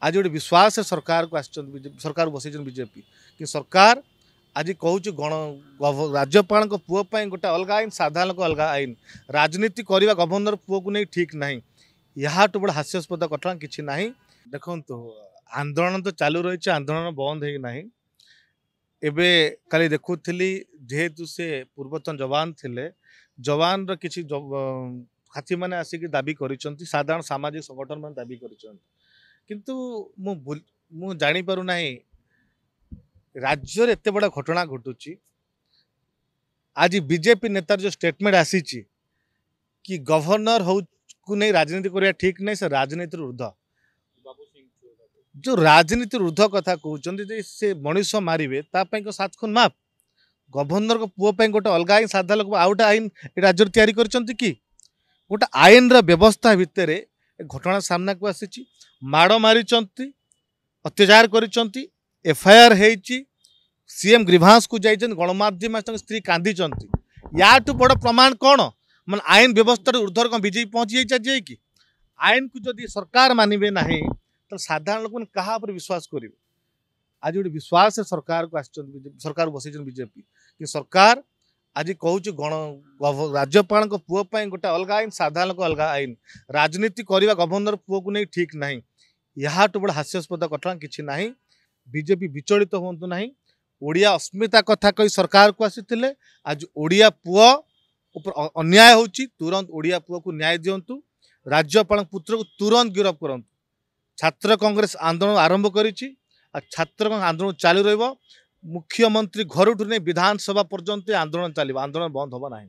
आज गोटे विश्वास सरकार को सरकार बसई बीजेपी कि सरकार आज कहूँ गण राज्यपाल पुओं गोटे अलग आईन साधारण को अलग आईन राजनीति करने गवर्नर पुओ को नहीं ठीक ना यहाँ बड़ हास्यास्पद घटना कि ना। देखो आंदोलन तो चालू रही आंदोलन बंद होना एबे काली देखुली जेहेतु से पूर्वतन जवान थे जवान किसी हाथी मैंने आसिक दाबी कर साधारण सामाजिक संगठन मैंने दाबी किंतु मु जानी पारु नहीं राज्य रे एते बड़ा घटना घटुची। आज बीजेपी नेतार जो स्टेटमेंट आसी कि गवर्नर हो को नहीं राजनीति करिया ठीक नहीं से राजनीति ऊर्ध जो राजनीति ऊर्ध कथा कहते से मनीष मारे तापाई सात खुन माफ गवर्नर को पुओ गोटे अलग आईन साधा लोक आउ गोटे आईन राज्य तैयारी करछंती कि गोटे आईन व्यवस्था भितर घटना सामना को आसी माड़ मारी अत्याचार कर एफआईआर होती सीएम ग्रीभांस को जाइए गणमाध्यम स्त्री कांदी या बड़ प्रमाण कौन मान आईन व्यवस्था ऊर्धर कौन बीजेपी पहुंची जाए कि आईन को जदि सरकार मानवे ना तो साधारण लोक क्या विश्वास करेंगे। आज गोटे विश्वास सरकार को सरकार बसई बीजेपी कि सरकार आज कहूँ गण राज्यपाल पुओं गोटे अलग आईन साधारण को अलग आईन राजनीति करने गवर्नर पुओ को नहीं ठीक ना यहाँ बड़ हास्यास्पद घटना कि ना। बीजेपी विचलित हूँ ना ओडिया अस्मिता कथा कही सरकार को आसी आज ओडिया पुओ ऊपर अन्याय होची तुरंत ओडिया पुओ को न्याय दिंतु राज्यपाल पुत्र को तुरंत गिरफ्त करंतु। छात्र कांग्रेस आंदोलन आरंभ करिछि छात्र आंदोलन चालू रहिबो मुख्यमंत्री घर नहीं विधानसभा पर्यंत आंदोलन चलो आंदोलन बंद होगा ना।